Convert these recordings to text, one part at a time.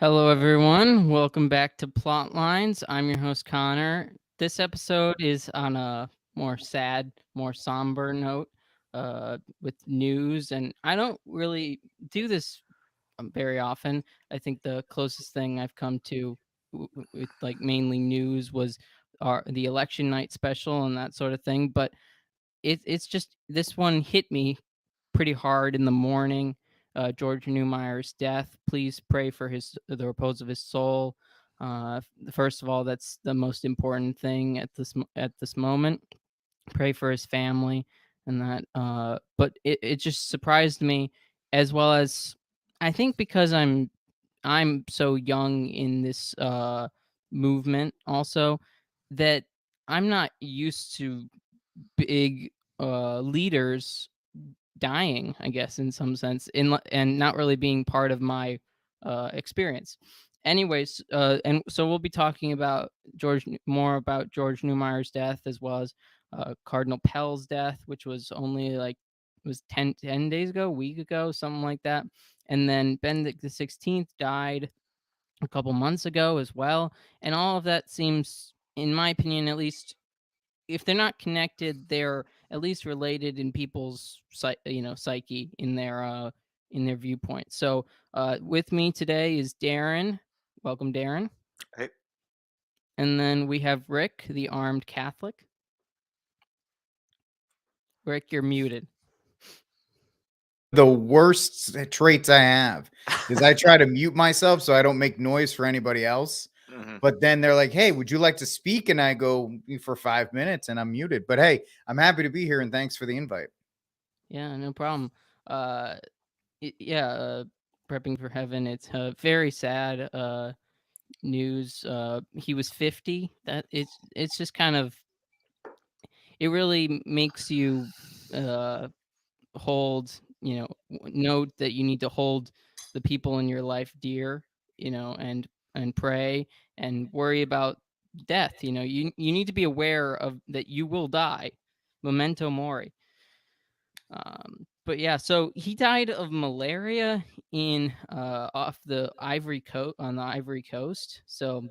Hello, everyone. Welcome back to Plotlines. I'm your host, Connor. This episode is on a more sad, more somber note with news, and I don't really do this very often. I think the closest thing I've come to with like mainly news was the election night special and that sort of thing. But it's just this one hit me pretty hard in the morning. George Neumayr's death. Please pray for the repose of his soul. First of all, that's the most important thing at this moment. Pray for his family and that. But it just surprised me, as well as I think because I'm so young in this movement also, that I'm not used to big leaders dying, I guess, in some sense, and not really being part of my experience. Anyways, and so we'll be talking about more about George Neumayr's death, as well as Cardinal Pell's death, which was only like it was 10 days ago, a week ago, something like that. And then Benedict the 16th died a couple months ago as well. And all of that seems, in my opinion, at least, if they're not connected, they're at least related in people's psyche in their viewpoint. So with me today is Darren. Welcome, Darren. Hey, And then we have Rick, the armed Catholic. Rick, you're muted. One of the worst traits I have is I try to mute myself so I don't make noise for anybody else. mhm. But then they're like, "Hey, would you like to speak?" And I go for 5 minutes and I'm muted. But hey, I'm happy to be here and thanks for the invite. Yeah, no problem. Uh, yeah, prepping for heaven. It's very sad news. He was 50. That it's just kind of, it really makes you hold, note that you need to hold the people in your life dear, and pray and worry about death. You need to be aware of that you will die. Memento mori. But yeah, so he died of malaria in off the Ivory Coast, on the Ivory Coast. So,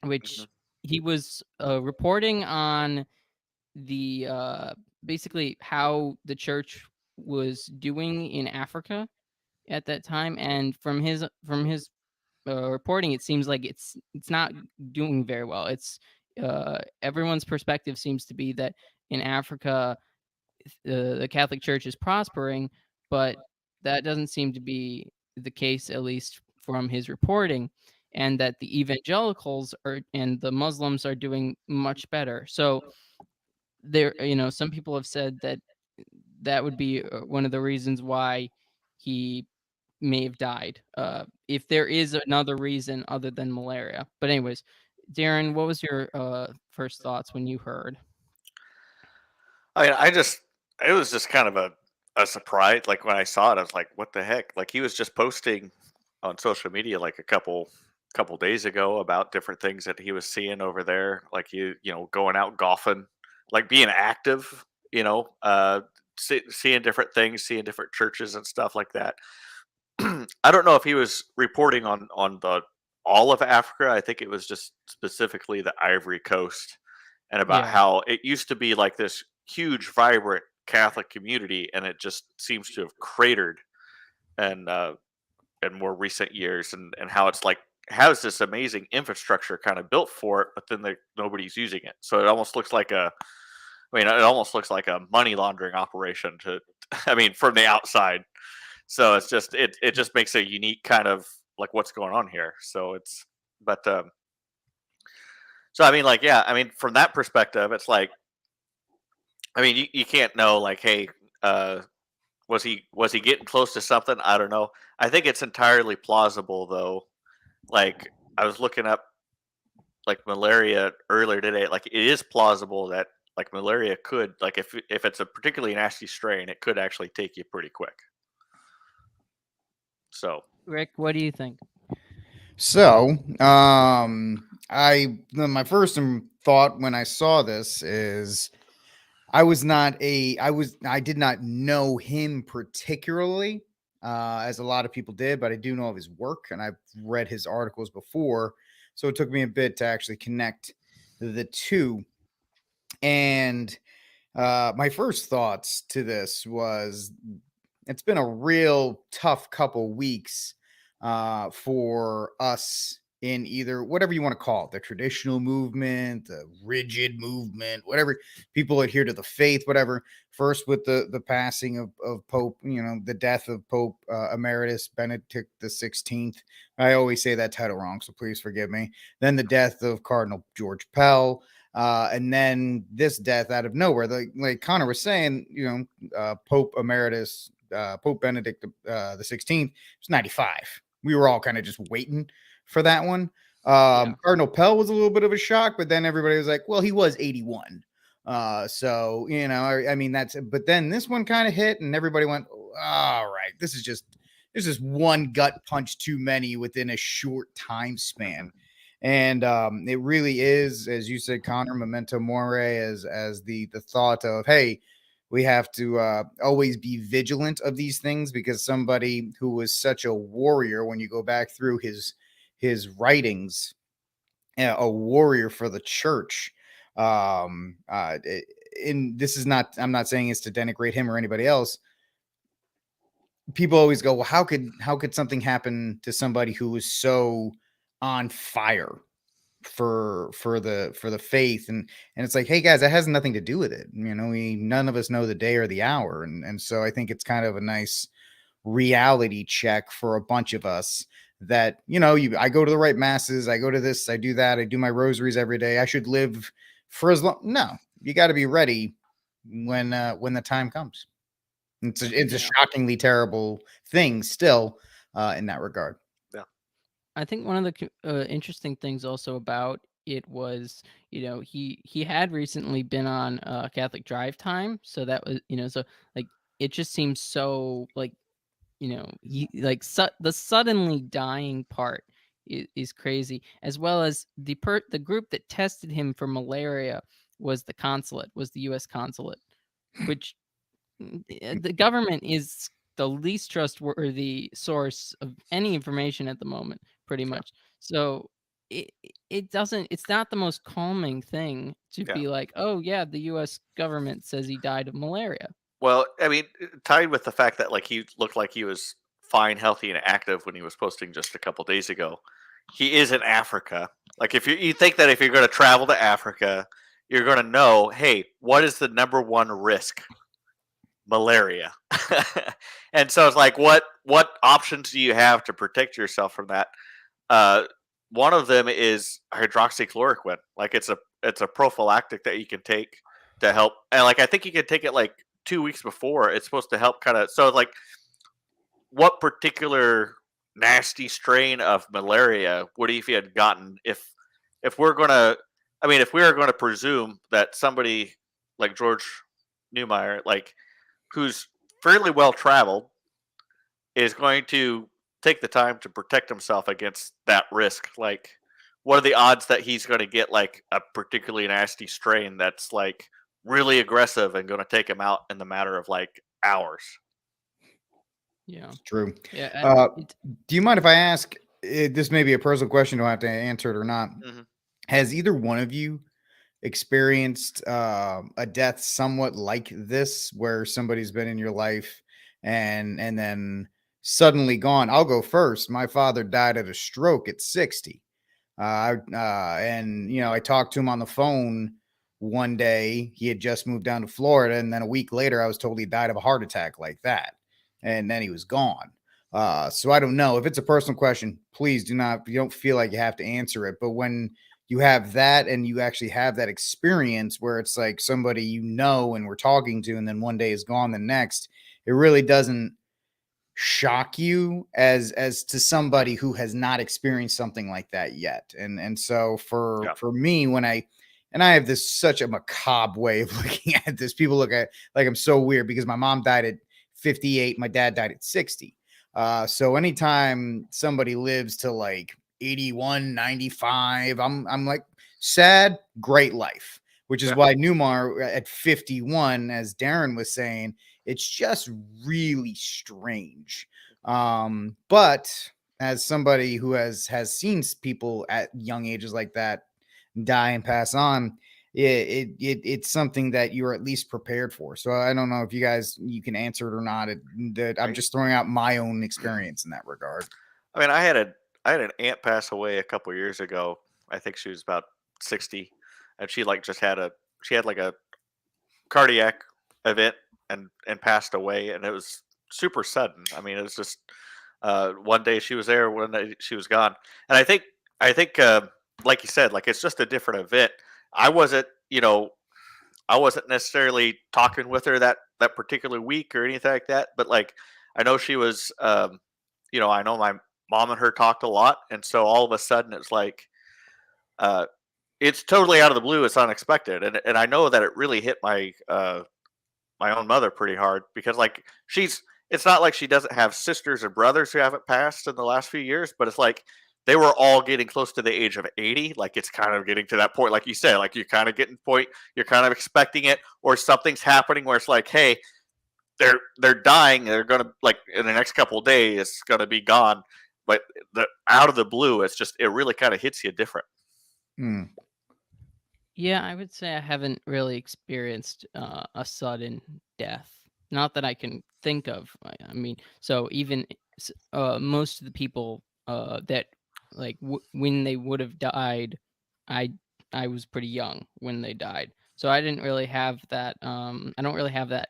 Mhm. which he was reporting on the basically how the church was doing in Africa at that time, and from his reporting, it seems like it's not doing very well. It's everyone's perspective seems to be that in Africa, the Catholic Church is prospering, but that doesn't seem to be the case, at least from his reporting, and that the evangelicals and the Muslims are doing much better. So there, some people have said that that would be one of the reasons why he may have died, if there is another reason other than malaria. But anyways, Darren, what was your first thoughts when you heard? It was just kind of a surprise. Like when I saw it, I was like, "What the heck?" Like he was just posting on social media like a couple days ago about different things that he was seeing over there. Like going out golfing, like being active. Seeing different things, seeing different churches and stuff like that. I don't know if he was reporting on the all of Africa. I think it was just specifically the Ivory Coast, and about Yeah. how it used to be like this huge, vibrant Catholic community, and it just seems to have cratered and in more recent years, and how it's like has this amazing infrastructure kind of built for it, but then nobody's using it. So it almost looks like it almost looks like a money laundering operation to, I mean, from the outside. So it's just it just makes a unique kind of like what's going on here. So it's but so I mean like yeah, I mean from that perspective, it's like I mean you can't know like hey uh was he getting close to something? I don't know. I think it's entirely plausible though. Like I was looking up like malaria earlier today. Like it is plausible that like malaria could like if it's a particularly nasty strain, it could actually take you pretty quick. So Rick, what do you think? So, my first thought when I saw this is I did not know him particularly. as a lot of people did, but I do know of his work and I've read his articles before. So it took me a bit to actually connect the two. And my first thoughts to this was it's been a real tough couple weeks for us in either whatever you want to call it, the traditional movement, the rigid movement, whatever people adhere to the faith, whatever. First with the passing of Pope, the death of Pope Emeritus Benedict the 16th. I always say that title wrong, so please forgive me. Then the death of Cardinal George Pell. And then this death out of nowhere, like Connor was saying, Pope Emeritus, Pope Benedict the 16th was 95. We were all kind of just waiting for that one. Cardinal Pell was a little bit of a shock, but then everybody was like, well, he was 81. So, I mean, but then this one kind of hit and everybody went, all right, this is one gut punch too many within a short time span. And it really is, as you said, Connor, memento mori, as the thought of, hey, we have to always be vigilant of these things, because somebody who was such a warrior, when you go back through his writings, a warrior for the church. And this is not, I'm not saying it's to denigrate him or anybody else. People always go, well, how could something happen to somebody who was so on fire for the faith? And it's like, hey guys, that has nothing to do with it. None of us know the day or the hour. And so I think it's kind of a nice reality check for a bunch of us that, I go to the right masses, I go to this, I do that, I do my rosaries every day. I should live for as long. No, you got to be ready when the time comes. It's a shockingly terrible thing still in that regard. Yeah. I think one of the interesting things also about it was, he had recently been on Catholic Drive Time, so that was, so like it just seems so like, the suddenly dying part is crazy, as well as the group that tested him for malaria was the U.S. consulate, which the government is the least trustworthy source of any information at the moment, pretty much. So it's not the most calming thing to be like, oh yeah, the U.S. government says he died of malaria. Well, I mean, tied with the fact that he looked like he was fine, healthy, and active when he was posting just a couple days ago. He is in Africa. Like, if you think that if you're going to travel to Africa, you're going to know, hey, what is the number one risk? Malaria. And so it's like, what options do you have to protect yourself from that? One of them is hydroxychloroquine. Like, it's a prophylactic that you can take to help. And I think you can take it 2 weeks before. It's supposed to help kind of. So what particular nasty strain of malaria would he have gotten if we're gonna? I mean, if we are going to presume that somebody like George Neumayr, who's fairly well traveled, is going to take the time to protect himself against that risk. What are the odds that he's going to get a particularly nasty strain that's really aggressive and going to take him out in the matter of hours? Yeah, it's true. Yeah. Do you mind if I ask? This may be a personal question. Don't have to answer it or not. Mm-hmm. Has either one of you experienced a death somewhat like this, where somebody's been in your life and then suddenly gone? I'll go first. My father died of a stroke at 60. And I talked to him on the phone one day. He had just moved down to Florida, and then a week later I was told he died of a heart attack like that, and then he was gone. So I don't know. If it's a personal question, please you don't feel like you have to answer it. But when you have that and you actually have that experience where it's like somebody and we're talking to, and then one day is gone the next, it really doesn't shock you as to somebody who has not experienced something like that yet. And so for me, when I have this such a macabre way of looking at this, people look at like I'm so weird because my mom died at 58, my dad died at 60. So anytime somebody lives to 81, 95, I'm like, sad, great life, which is why Neumayr at 51, as Darren was saying, it's just really strange But as somebody who has seen people at young ages like that die and pass on, it's something that you're at least prepared for. So I don't know if you can answer it or not. I'm just throwing out my own experience in that regard. I mean, I had an aunt pass away a couple years ago. I think she was about 60, and she like just had like a cardiac event and passed away, and it was super sudden. I mean, it was just one day she was there, one day she was gone, and I think like you said, like it's just a different event. I wasn't, I wasn't necessarily talking with her that particular week or anything like that, but like I know she was, I know my mom and her talked a lot, and so all of a sudden it's like, uh, it's totally out of the blue, it's unexpected, and I know that it really hit my own mother pretty hard because like it's not like she doesn't have sisters and brothers who haven't passed in the last few years, but it's like they were all getting close to the age of 80. Like it's kind of getting to that point, like you said, like you're kind of getting point, you're kind of expecting it, or something's happening where it's like, hey, they're dying, they're gonna like in the next couple of days it's gonna be gone. But the out of the blue, it really kind of hits you different. Hmm. Yeah, I would say I haven't really experienced a sudden death. Not that I can think of. I mean, so even most of the people that like when they would have died, I I was pretty young when they died, so I didn't really have that. I don't really have that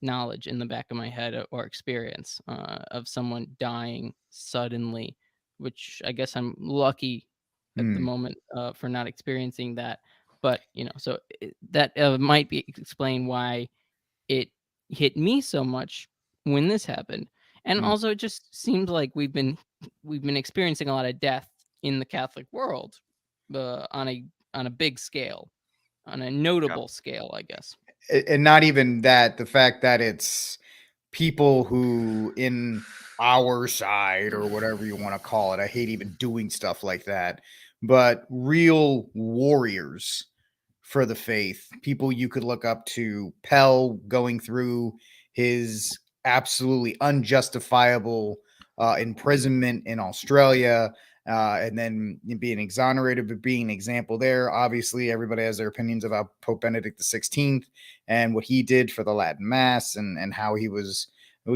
knowledge in the back of my head or experience of someone dying suddenly, which I guess I'm lucky at the Hmm. moment for not experiencing that. But so that might be explain why it hit me so much when this happened. And Hmm. also, it just seems like we've been experiencing a lot of death in the Catholic world, on a big scale, on a Yeah. notable scale, I guess. And not even that, the fact that it's people who in our side or whatever you want to call it. I hate even doing stuff like that, but real warriors for the faith, people you could look up to. Pell going through his absolutely unjustifiable imprisonment in Australia, and then being exonerated, but being an example there. Obviously, everybody has their opinions about Pope Benedict XVI and what he did for the Latin Mass, and how he was, a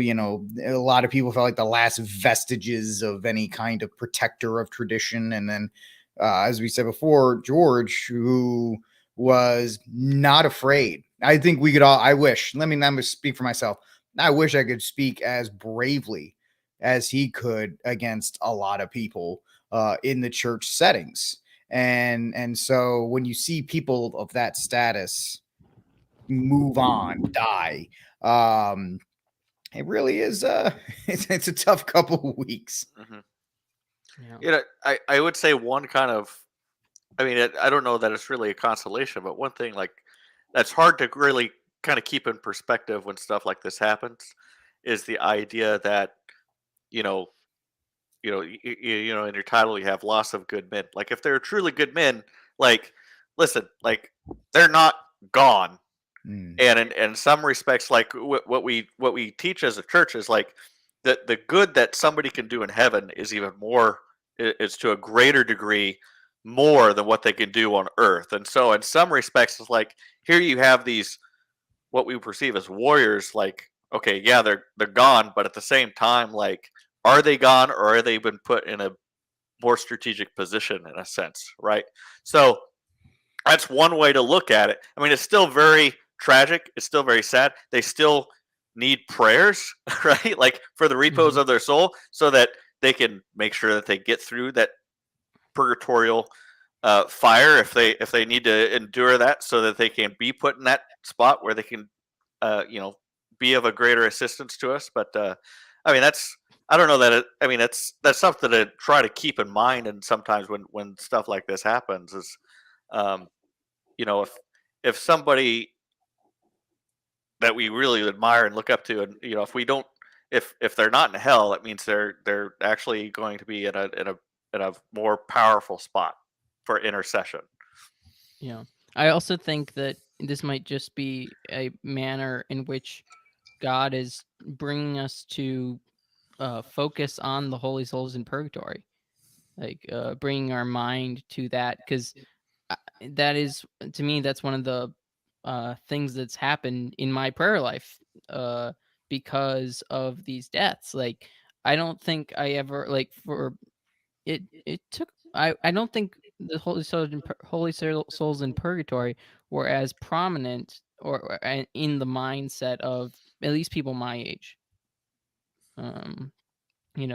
lot of people felt like the last vestiges of any kind of protector of tradition. And then, as we said before, George, who was not afraid. I think we could all, I wish, let me speak for myself. I wish I could speak as bravely as he could against a lot of people in the church settings. And so when you see people of that status move on, die, um, it really is it's a tough couple of weeks. Hmm. Yeah. I would say one kind of, I mean, I don't know that it's really a consolation, but one thing like that's hard to really kind of keep in perspective when stuff like this happens is the idea that you know, in your title you have loss of good men. Like if they're truly good men, like listen, like they're not gone. Mm, And in some respects, like what we teach as a church is like the good that somebody can do in heaven is even more, is to a greater degree more than what they can do on earth. And so in some respects it's like here you have these what we perceive as warriors, like okay, yeah, they're gone, but at the same time, like are they gone or are they been put in a more strategic position in a sense, right? So that's one way to look at it. I mean, it's still very tragic. It's still very sad. They still need prayers, right? Like for the repose Hmm. of their soul, so that they can make sure that they get through that purgatorial fire if they need to endure that, so that they can be put in that spot where they can, you know, be of a greater assistance to us. But I mean, that's I don't know that I mean, that's something to try to keep in mind. And sometimes when stuff like this happens, is um, you know, if somebody that we really admire and look up to, and you know, if we don't, if they're not in hell, it means they're actually going to be in a more powerful spot for intercession. Yeah. I also think that this might just be a manner in which God is bringing us to focus on the holy souls in purgatory, like bringing our mind to that, because that is, to me, that's one of the things that's happened in my prayer life because of these deaths. Like, I don't think I ever, like, for it took, I don't think the holy souls in purgatory were as prominent or in the mindset of at least people my age,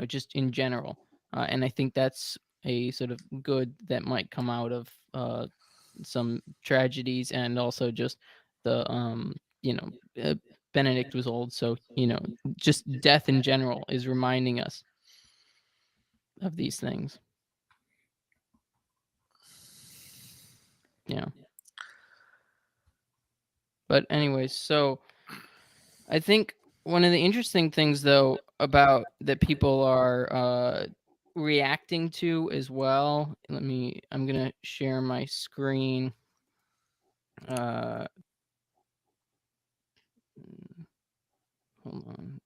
just in general. And I think that's a sort of good that might come out of some tragedies, and also just the Benedict was old, so just death in general is reminding us of these things. Yeah. But anyways, so I think one of the interesting things, though, about that people are reacting to as well. I'm gonna share my screen. Hold on.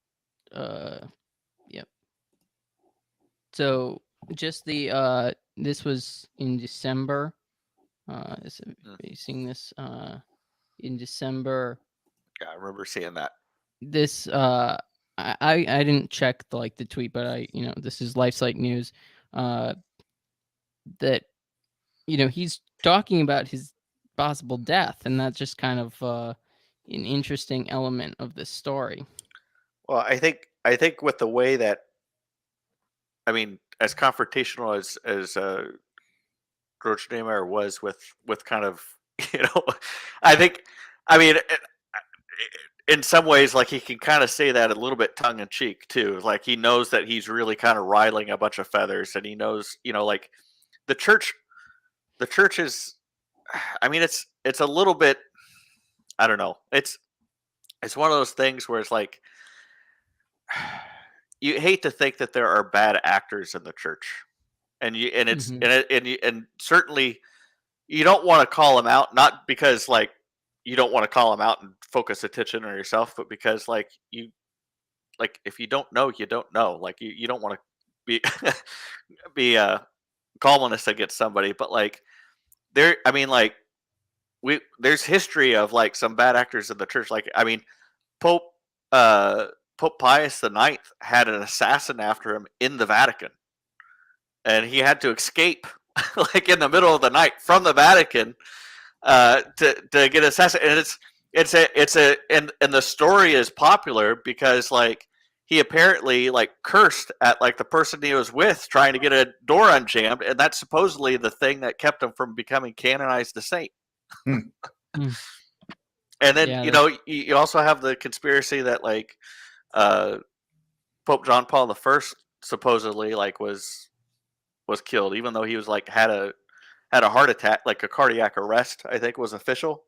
Yep. So just this was in December. Seeing this in December. Yeah, I remember seeing that. This I didn't check the tweet, but this is LifeSite News. That he's talking about his possible death, and that's just kind of an interesting element of this story. Well, I think with the way that, I mean, as confrontational as George Neumayr was with kind of, I think, I mean, in some ways, like, he can kind of say that a little bit tongue in cheek too. Like, he knows that he's really kind of riling a bunch of feathers, and he knows, like, the church is, I mean, it's a little bit, I don't know. It's one of those things where it's like, you hate to think that there are bad actors in the church, and and certainly you don't want to call them out, not because, like, you don't want to call them out and focus attention on yourself, but because, like, if you don't know, you don't know. Like, you don't want to be be calling us against somebody, but, like, I mean, like, there's history of, like, some bad actors in the church. Like, I mean, Pope Pius IX had an assassin after him in the Vatican, and he had to escape like in the middle of the night from the Vatican to get assassinated. And and the story is popular because, like, he apparently, like, cursed at, like, the person he was with trying to get a door unjammed, and that's supposedly the thing that kept him from becoming canonized a saint. And then, you also have the conspiracy that, like, Pope John Paul I supposedly, like, was killed, even though he was, like, had a heart attack, like a cardiac arrest, I think was official.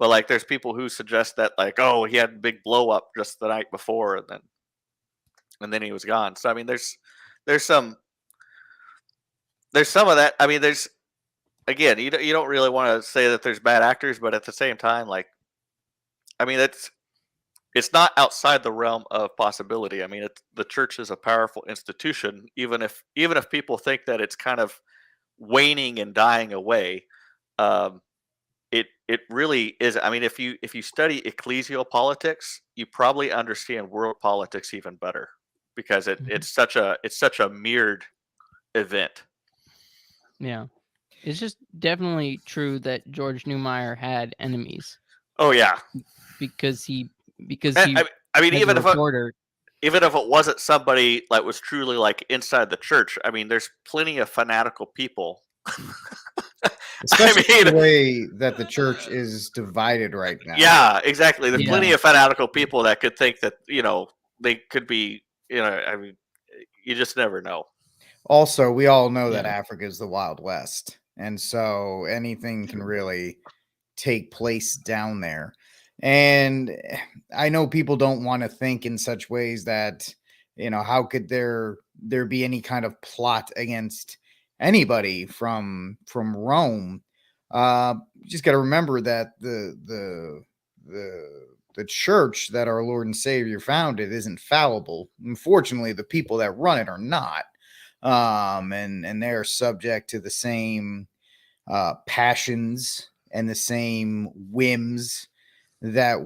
But, like, there's people who suggest that, like, oh, he had a big blow up just the night before, and then he was gone. So, I mean, there's some of that. I mean, there's, again, you don't really want to say that there's bad actors, but at the same time, like, I mean, it's not outside the realm of possibility. I mean, the church is a powerful institution, even if people think that it's kind of waning and dying away. It really is. I mean, if you study ecclesial politics, you probably understand world politics even better, because it's such a mirrored event. Yeah, it's just definitely true that George Neumayr had enemies. Oh yeah, because he I mean, even if it wasn't somebody that was truly, like, inside the church, I mean, there's plenty of fanatical people. Especially the way that the church is divided right now. Yeah, exactly. There's plenty of fanatical people that could think that, they could be, I mean, you just never know. Also, we all know that Africa is the Wild West, and so anything can really take place down there. And I know people don't want to think in such ways that, how could there be any kind of plot against anybody from Rome? You just got to remember that the the church that our Lord and Savior founded isn't fallible. Unfortunately, the people that run it are not. And they're subject to the same passions and the same whims that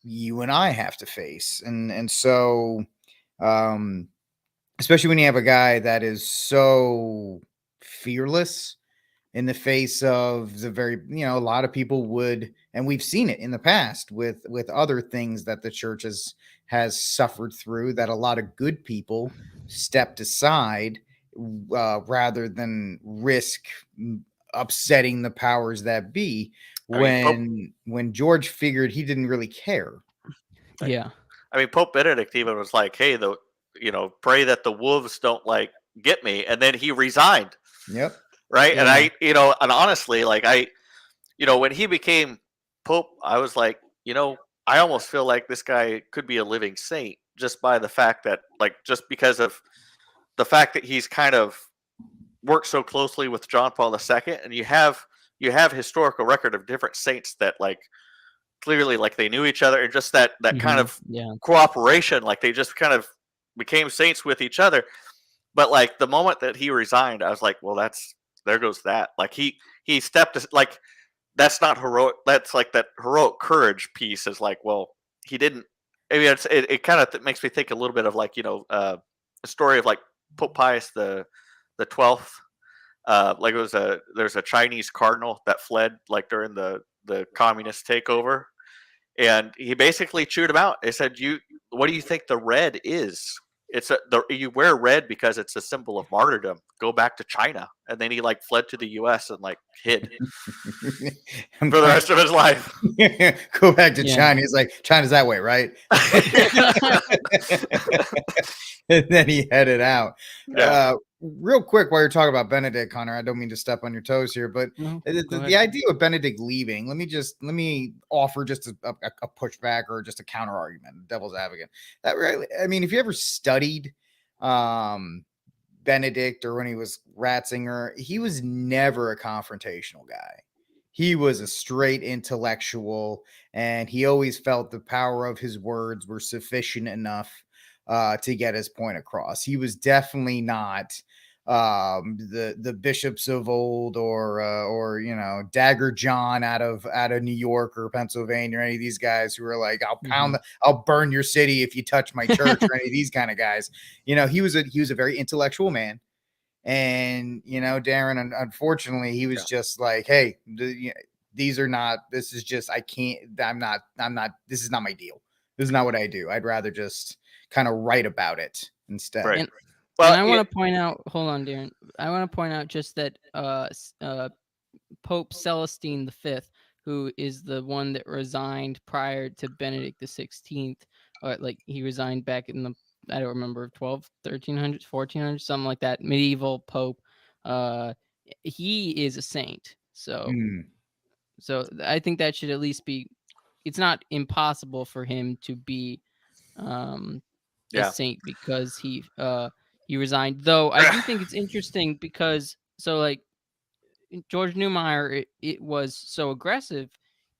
you and I have to face. And so especially when you have a guy that is so fearless in the face of the very, a lot of people would, and we've seen it in the past with other things that the church has suffered through, that a lot of good people stepped aside rather than risk upsetting the powers that be. When George figured he didn't really care. Yeah. I mean, Pope Benedict even was like, "Hey, pray that the wolves don't like get me," and then he resigned. Yep. Right. Yeah. And and honestly, like when he became Pope, I was like, I almost feel like this guy could be a living saint just by the fact that, just because of the fact that he's kind of worked so closely with John Paul II, and you have historical record of different saints that clearly they knew each other, and just that kind of cooperation, they just kind of became saints with each other. But the moment that he resigned, I was like, well, there goes that. He stepped, that's not heroic. That's that heroic courage piece is well, he didn't. I mean, it kind of makes me think a little bit of a story of Pope Pius the 12th. There's a Chinese cardinal that fled during the communist takeover, and he basically chewed him out. He said, what do you think the red is? You wear red because it's a symbol of martyrdom. Go back to China. And then he fled to the US and hid for the rest of his life. Go back to China. He's like, China's that way, right? And then he headed out. Yeah. Real quick, while you're talking about Benedict, Connor, I don't mean to step on your toes here, but the idea of Benedict leaving, let me offer just a pushback or just a counter argument, devil's advocate. I mean, if you ever studied Benedict, or when he was Ratzinger, he was never a confrontational guy. He was a straight intellectual, and he always felt the power of his words were sufficient enough to get his point across. He was definitely not the bishops of old, or Dagger John out of New York or Pennsylvania, or any of these guys who were like, I'll burn your city if you touch my church, or any of these kind of guys. He was a very intellectual man. And Darren, unfortunately, he was just like, hey, these are not, this is just, I'm not, this is not my deal. This is not what I do. I'd rather just kind of write about it instead. Right. And I want to point out, hold on, Darren. I want to point out just that Pope Celestine V, who is the one that resigned prior to Benedict XVI, he resigned back in the, I don't remember, 1300s, 1400s, something like that, medieval Pope. He is a saint. So I think that should at least be, it's not impossible for him to be a saint because he resigned. Though I do think it's interesting because George Neumayr, it was so aggressive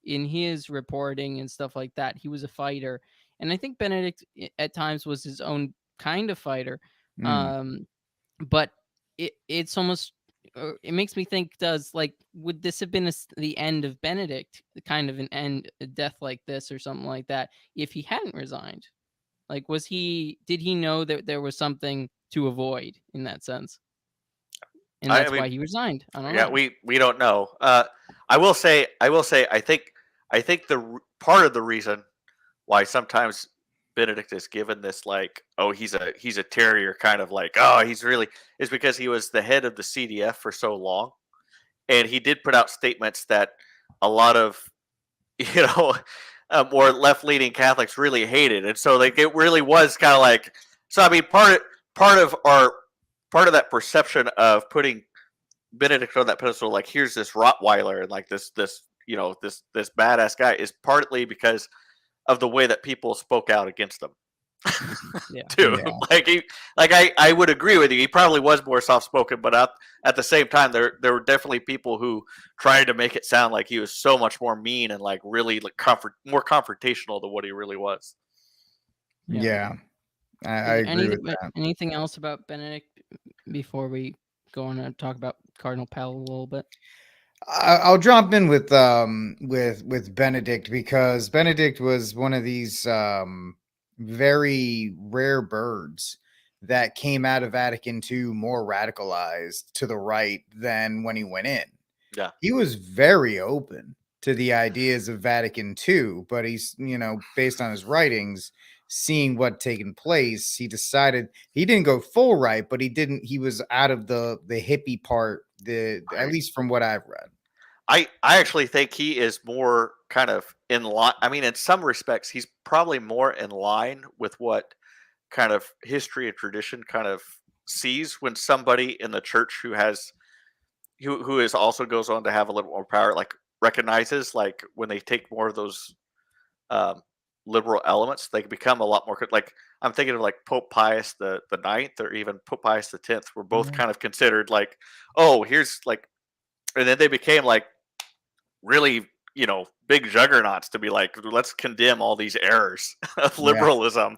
in his reporting and stuff like that. He was a fighter, and I think Benedict at times was his own kind of fighter. But it's almost, it makes me think, would this have been the end of Benedict, kind of a death like this or something like that, if he hadn't resigned? Did he know that there was something to avoid in that sense? And that's why he resigned. I don't know. We don't know. I will say, I think the part of the reason why sometimes Benedict is given this he's a terrier kind of is because he was the head of the CDF for so long, and he did put out statements that a lot of more left-leaning Catholics really hated, and so it really was kind of so. I mean, part of that perception of putting Benedict on that pedestal, here's this Rottweiler and this badass guy, is partly because of the way that people spoke out against him. Yeah. too. Yeah. I would agree with you. He probably was more soft spoken, but at the same time, there were definitely people who tried to make it sound like he was so much more mean and like really like more confrontational than what he really was. Yeah. I agree with that. Anything else about Benedict before we go on to talk about Cardinal Pell a little bit? I'll jump in with Benedict, because Benedict was one of these very rare birds that came out of Vatican II more radicalized to the right than when he went in. Yeah. He was very open to the ideas of Vatican II, but he's, based on his writings, seeing what taken place, he decided he didn't go full right, but he was out of the hippie part, at least from what I've read. I actually think he is more kind of in line. I mean, in some respects, he's probably more in line with what kind of history and tradition kind of sees when somebody in the church who is also goes on to have a little more power, like recognizes, like when they take more of those liberal elements, they can become a lot more like, I'm thinking of like Pope Pius the Ninth, or even Pope Pius the 10th, were both kind of considered like, oh, here's like, and then they became like really, big juggernauts to be like, let's condemn all these errors of liberalism.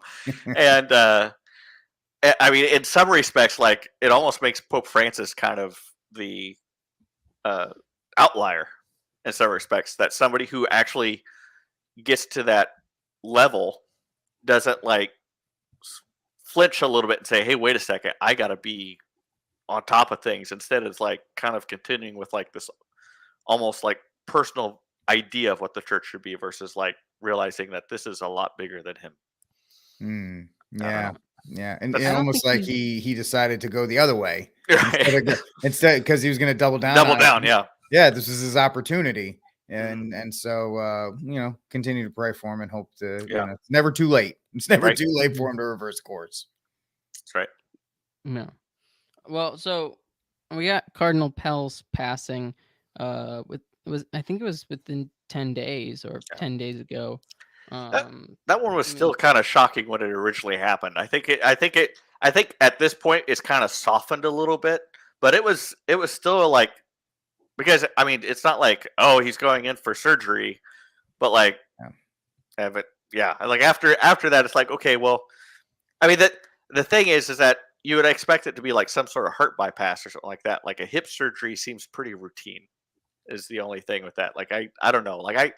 And I mean, in some respects, like, it almost makes Pope Francis kind of the outlier in some respects, that somebody who actually gets to that level doesn't like flinch a little bit and say, hey, wait a second, I gotta be on top of things. Instead, it's like kind of continuing with like this almost like personal idea of what the church should be, versus like realizing that this is a lot bigger than him. Yeah. And I don't almost think like he decided to go the other way instead, because he was going to double down. Yeah, this is his opportunity. And so continue to pray for him and hope to, it's never too late. It's never too late for him to reverse course. That's right. No. Well, so we got Cardinal Pell's passing I think it was within 10 days or 10 days ago. That one was still kind of shocking when it originally happened. I think at this point it's kind of softened a little bit, but it was still like, because I mean, it's not like, oh, he's going in for surgery, but like, like after that, it's like, okay, well, I mean, that the thing is that you would expect it to be like some sort of heart bypass or something like that. Like a hip surgery seems pretty routine, is the only thing with that. Like I don't know. Like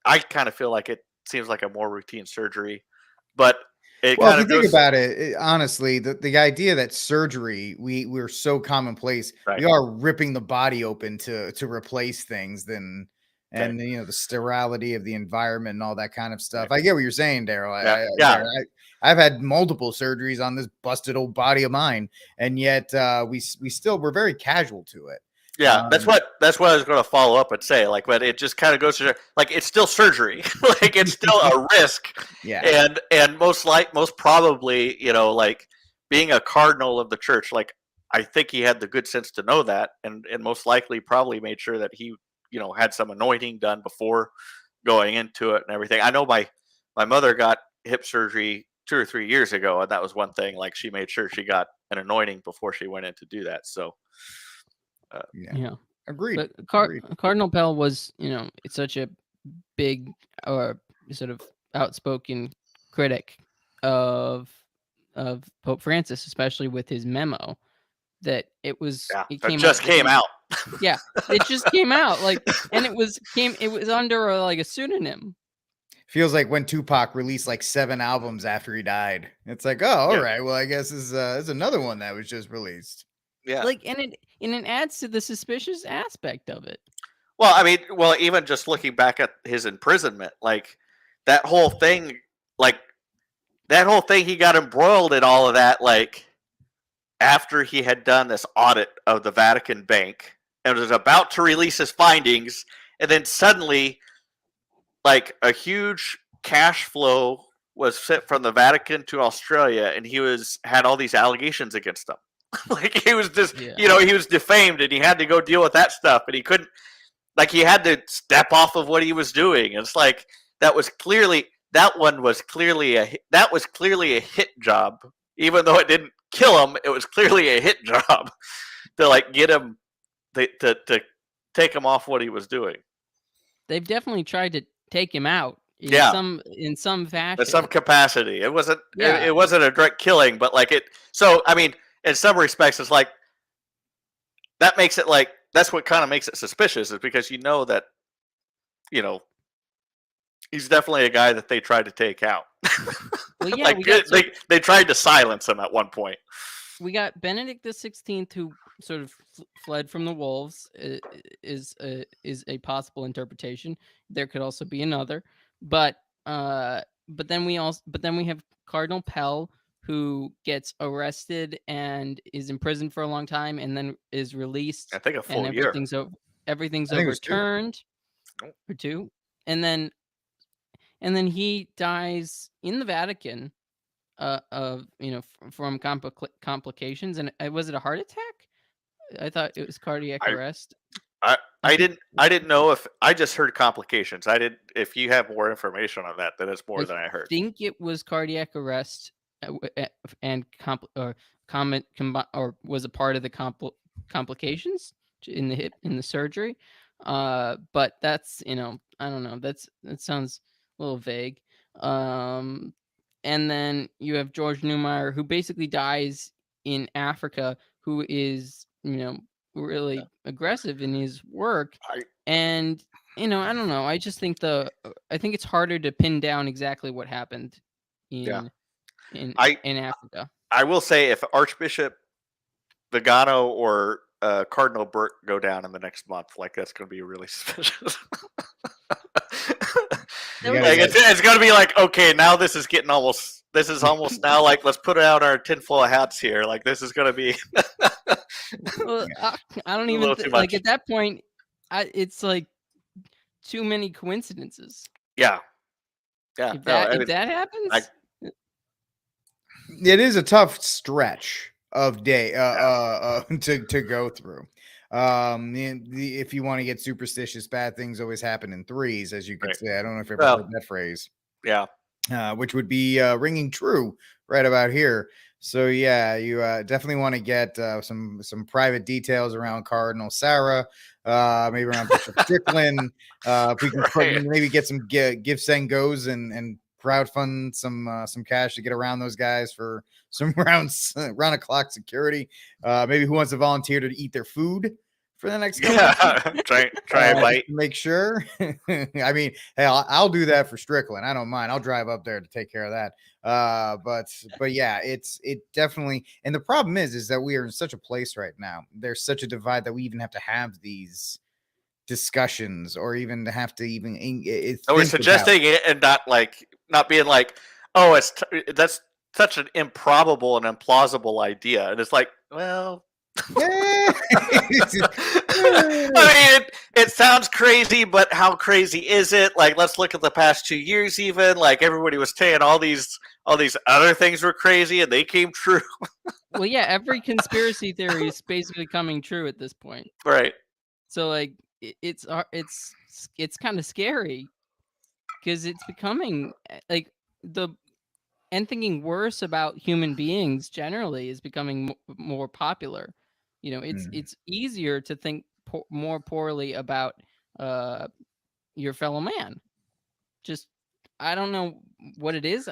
I kind of feel like it seems like a more routine surgery, but if you think about it, honestly, the idea that surgery, we're so commonplace, we are ripping the body open to replace things, and the sterility of the environment and all that kind of stuff. I get what you're saying, Daryl. I've had multiple surgeries on this busted old body of mine, and yet we're very casual to it. Yeah, that's what I was going to follow up and say. Like, but it just kind of goes to like, it's still surgery. Like, it's still a risk. Yeah. And most probably, like being a cardinal of the church, like I think he had the good sense to know that, and most likely probably made sure that he, had some anointing done before going into it and everything. I know my mother got hip surgery 2 or 3 years ago, and that was one thing. Like, she made sure she got an anointing before she went in to do that. So. Agreed. But Cardinal Pell was, it's such a big or sort of outspoken critic of Pope Francis, especially with his memo, that it was it came out. Yeah, it just came out, like, and it was under a pseudonym. Feels like when Tupac released like 7 albums after he died. It's like, oh, all right. Well, I guess this is another one that was just released. Yeah. Like, and it adds to the suspicious aspect of it. Well, I mean, even just looking back at his imprisonment, like that whole thing, he got embroiled in all of that, like after he had done this audit of the Vatican Bank and was about to release his findings, and then suddenly, like, a huge cash flow was sent from the Vatican to Australia, and he had all these allegations against him. Like, he was just, he was defamed, and he had to go deal with that stuff, and he couldn't, like, he had to step off of what he was doing. And it's like, that that one was clearly a hit job, even though it didn't kill him. It was clearly a hit job to like get him to take him off what he was doing. They've definitely tried to take him out in Yeah. some fashion. In some capacity. It wasn't Yeah. it wasn't a direct killing, but like it. So I mean, in some respects, it's like that makes it like that's what kind of makes it suspicious, is because you know that he's definitely a guy that they tried to take out. Well, yeah, like they tried to silence him at one point. We got Benedict XVI, who sort of fled from the wolves, is a possible interpretation. There could also be another, but then we have Cardinal Pell, who gets arrested and is imprisoned for a long time, and then is released. I think a full year. Everything's overturned. Or two, and then he dies in the Vatican. From complications, and was it a heart attack? I thought it was cardiac arrest. I didn't know if I just heard complications. I didn't. If you have more information on that, then it's more than I heard. I think it was cardiac arrest, and was a part of the complications in the hip, in the surgery. But that's I don't know. That sounds a little vague. And then you have George Neumayr, who basically dies in Africa, who is, really aggressive in his work. And, I don't know. I just think I think it's harder to pin down exactly what happened in Africa. I will say, if Archbishop Vigano or Cardinal Burke go down in the next month, like, that's going to be really suspicious. It's going to be like, okay, now this is almost now like, let's put out our tinfoil hats here. Like, this is going to be. Well, I don't even like at that point. It's like too many coincidences. Yeah. If that happens, it is a tough stretch of day to go through. If you want to get superstitious, bad things always happen in threes, as you could say. I don't know if you've ever heard that phrase. Yeah. Which would be ringing true right about here. So yeah, you definitely want to get some private details around Cardinal Sarah, maybe around Bishop Strickland. If we can maybe get some gifts and goes and crowdfund some cash to get around those guys for some round the clock security. Maybe who wants to volunteer to eat their food for the next couple try a bite. Make sure. I mean, hey, I'll do that for Strickland. I don't mind. I'll drive up there to take care of that. But yeah, it definitely. And the problem is that we are in such a place right now. There's such a divide that we even have to have these discussions, or even to have to even. We're suggesting it and not being like, oh, that's such an improbable and implausible idea, and it's like, well. I mean, it sounds crazy, but how crazy is it? Like, let's look at the past 2 years. Even like everybody was saying all these other things were crazy, and they came true. Well, yeah, every conspiracy theory is basically coming true at this point, right? So like, it's kind of scary, because it's becoming like and thinking worse about human beings generally is becoming more popular. It's easier to think more poorly about your fellow man. Just, I don't know what it is.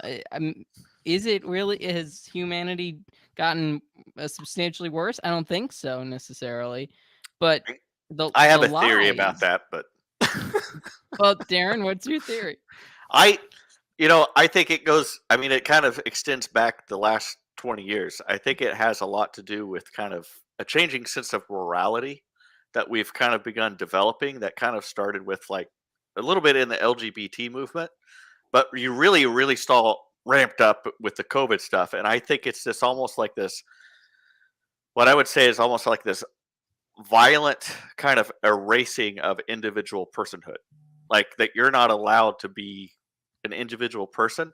Is it really? Has humanity gotten substantially worse? I don't think so necessarily. But I have a theory about that. But well, Darren, what's your theory? I think it goes. I mean, it kind of extends back the last 20 years. I think it has a lot to do with kind of a changing sense of morality that we've kind of begun developing, that kind of started with like a little bit in the LGBT movement, but you really, really ramped up with the COVID stuff. And I think it's this almost like this, what I would say is almost like this violent kind of erasing of individual personhood, like that you're not allowed to be an individual person.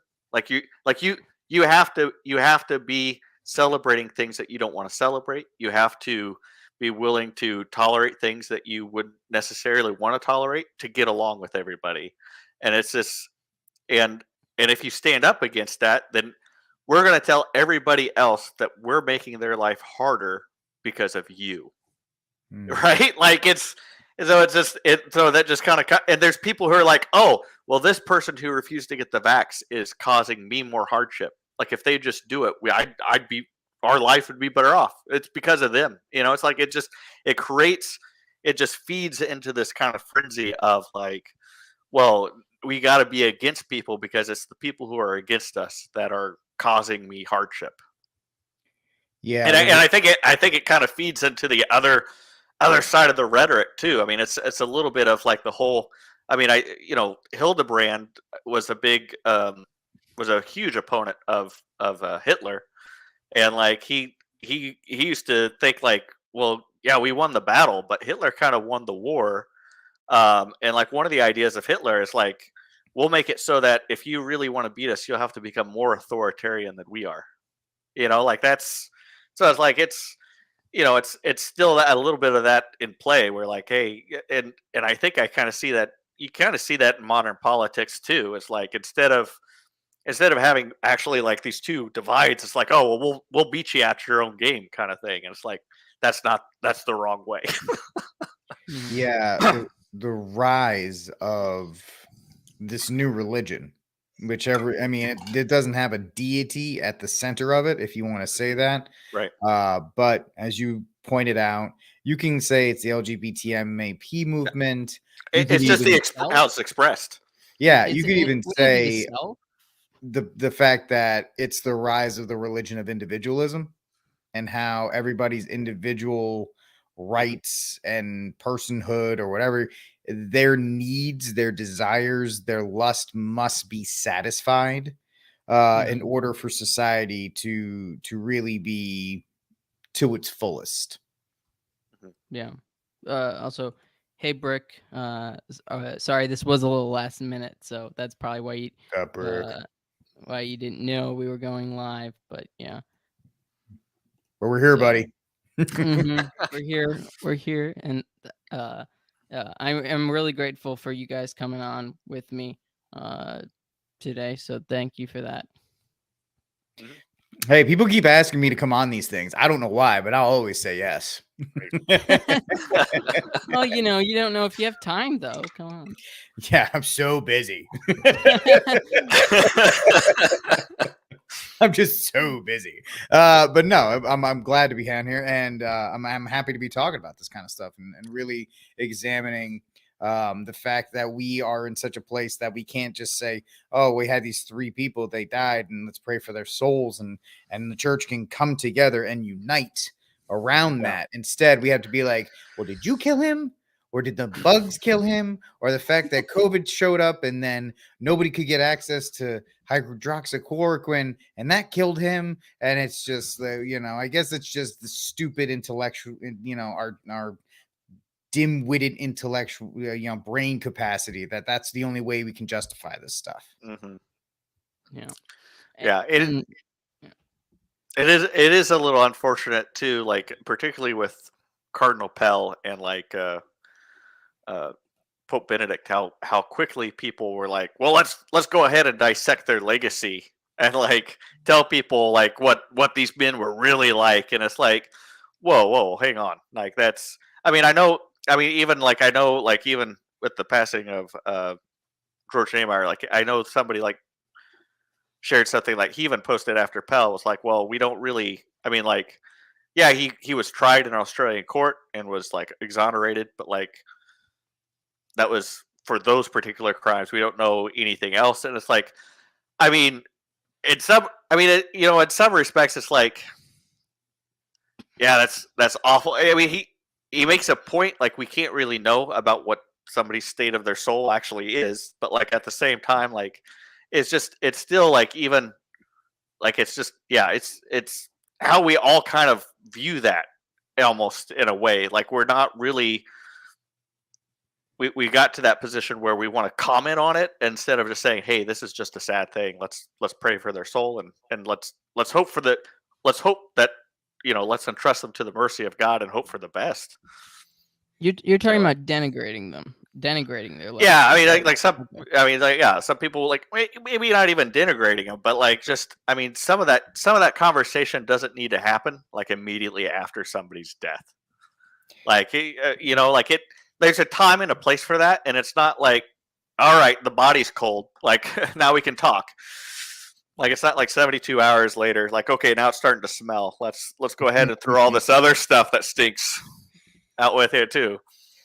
You have to be celebrating things that you don't want to celebrate. You have to be willing to tolerate things that you wouldn't necessarily want to tolerate to get along with everybody. And it's this, and And if you stand up against that, then we're going to tell everybody else that we're making their life harder because of you. Right? Like so that just kind of, and there's people who are like, oh, well, this person who refused to get the vax is causing me more hardship. Like if they just do it, our life would be better off. It's because of them. It's like it just feeds into this kind of frenzy of like, well, we got to be against people because it's the people who are against us that are causing me hardship. Yeah, and I think it kind of feeds into the other side of the rhetoric too. I mean, it's a little bit of like the whole. I mean, Hildebrand was a huge opponent of Hitler, and like he used to think like, well, yeah, we won the battle, but Hitler kind of won the war. And like one of the ideas of Hitler is like, we'll make it so that if you really want to beat us, you'll have to become more authoritarian than we are. Like that's, so it's like it's still a little bit of that in play where like, hey, and I think I kind of see that, you kind of see that in modern politics too. It's like instead of having actually like these two divides, it's like, oh, well, we'll beat you at your own game kind of thing. And it's like, that's the wrong way. Yeah, the rise of this new religion, it doesn't have a deity at the center of it, if you want to say that. Right. But as you pointed out, you can say it's the LGBTMAP movement. It's just how it's expressed. Yeah, you could even say the fact that it's the rise of the religion of individualism and how everybody's individual rights and personhood or whatever, their needs, their desires, their lust must be satisfied in order for society to really be to its fullest. Yeah. Also, hey Brick, sorry, this was a little last minute, so that's probably why you didn't know we were going live, but yeah. But we're here, buddy. We're here, and I'm really grateful for you guys coming on with me today. So thank you for that. Hey, people keep asking me to come on these things. I don't know why, but I'll always say yes. Well, you don't know if you have time, though. Come on. Yeah, I'm so busy. I'm just so busy. But no, I'm glad to be on here, and I'm happy to be talking about this kind of stuff and really examining the fact that we are in such a place that we can't just say, oh, we had these 3 people, they died, and let's pray for their souls, and the church can come together and unite around that. Instead, we have to be like, well, did you kill him? Or did the bugs kill him? Or the fact that COVID showed up and then nobody could get access to hydroxychloroquine and that killed him? And it's just, I guess it's just the stupid intellectual, our dim-witted intellectual, brain capacity that's the only way we can justify this stuff. Yeah. It is a little unfortunate too, like particularly with Cardinal Pell and like Pope Benedict, how quickly people were like, well, let's go ahead and dissect their legacy and like tell people like what these men were really like. And it's like, whoa, hang on. Like that's, even with the passing of George Neumayr, like I know somebody like shared something like he even posted after Pell was like, well, we don't really, yeah, he was tried in an Australian court and was like exonerated, but like that was for those particular crimes. We don't know anything else. And it's like, in some respects, it's like, yeah, that's awful. He makes a point, like we can't really know about what somebody's state of their soul actually is, but like at the same time, like it's still like even like it's just, yeah, it's how we all kind of view that almost in a way. Like we're not really, we got to that position where we want to comment on it instead of just saying, hey, this is just a sad thing. Let's pray for their soul and let's hope that let's entrust them to the mercy of God and hope for the best. You're talking about denigrating them. denigrating their legacy. Yeah, I mean, like some, I mean, like yeah, some people like maybe not even denigrating them, but like just, I mean, some of that conversation doesn't need to happen like immediately after somebody's death. Like you know, like it. There's a time and a place for that, and it's not like, all right, the body's cold, like now we can talk. Like it's not like 72 hours later, like okay, now it's starting to smell. Let's go ahead and throw all this other stuff that stinks out with it too.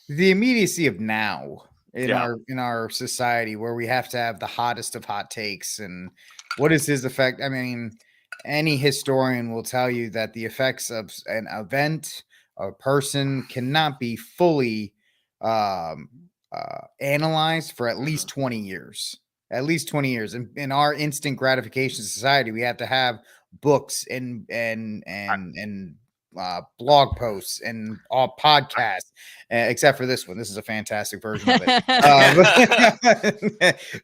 The immediacy of now in Yeah. our society, where we have to have the hottest of hot takes, and what is his effect? I mean, any historian will tell you that the effects of an event, a person, cannot be fully analyzed for at least 20 years. At least 20 years. In our instant gratification society, we have to have books and blog posts and all podcasts, except for this one. This is a fantastic version of it.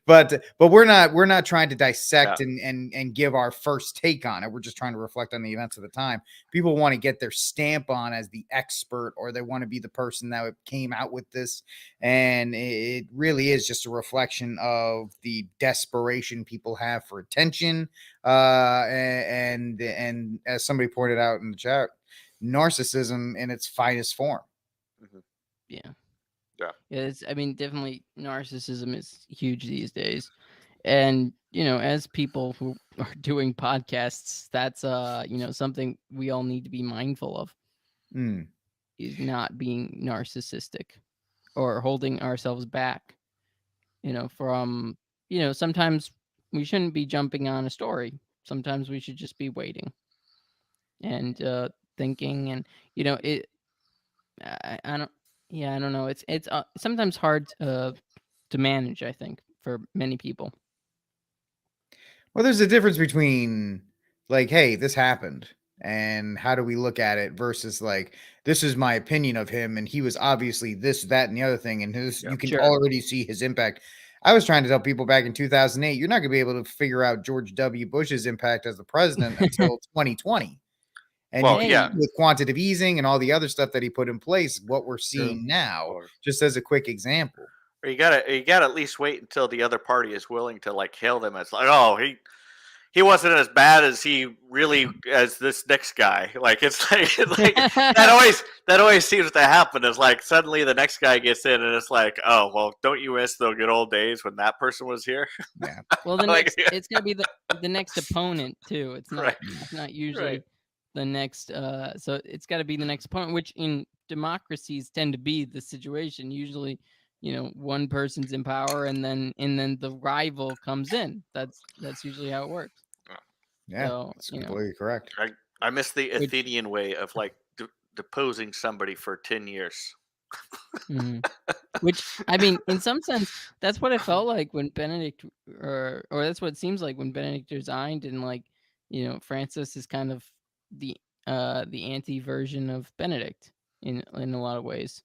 But we're not trying to dissect and give our first take on it. We're just trying to reflect on the events of the time. People want to get their stamp on as the expert, or they want to be the person that came out with this. And it really is just a reflection of the desperation people have for attention. And as somebody pointed out in the chat, narcissism in its finest form. Yeah. It's, I mean, definitely narcissism is huge these days. And, you know, as people who are doing podcasts, that's, you know, something we all need to be mindful of, is not being narcissistic or holding ourselves back, you know, from, you know, sometimes we shouldn't be jumping on a story. Sometimes we should just be waiting and thinking, and, you know, I don't know. It's sometimes hard to manage, I think, for many people. Well, there's a difference between like, hey, this happened, and how do we look at it, versus like, this is my opinion of him, and he was obviously this, that, and the other thing, and you can already see his impact. I was trying to tell people back in 2008, you're not going to be able to figure out George W. Bush's impact as the president until 2020. And with quantitative easing and all the other stuff that he put in place, what we're seeing now, just as a quick example. Or you gotta at least wait until the other party is willing to like hail them as like, oh, he wasn't as bad as as this next guy. Like it's like that always seems to happen. Is like suddenly the next guy gets in and it's like, oh well, don't you miss the good old days when that person was here? Yeah. Well, it's gonna be the next opponent too. It's not it's not usually the next. So it's got to be the next opponent, which in democracies tend to be the situation. Usually, you know, one person's in power and then the rival comes in. That's usually how it works. Yeah, so, that's completely correct. I miss the Athenian way of like deposing somebody for 10 years. Which, I mean, in some sense, that's what it felt like when Benedict, or that's what it seems like when Benedict resigned, and like, you know, Francis is kind of the anti-version of Benedict in a lot of ways.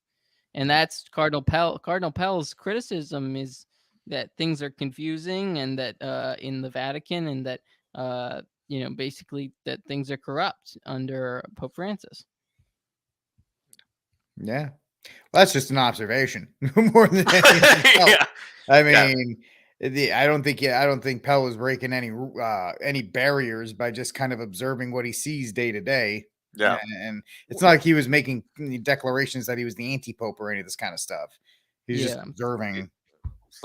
And that's Cardinal Pell. Cardinal Pell's criticism is that things are confusing, and that in the Vatican, and that you know, basically that things are corrupt under Pope Francis. Yeah, well, that's just an observation more than anything else. I mean, I don't think Pell was breaking any barriers by just kind of observing what he sees day to day. Yeah, and it's not like he was making declarations that he was the anti-pope or any of this kind of stuff. He's just observing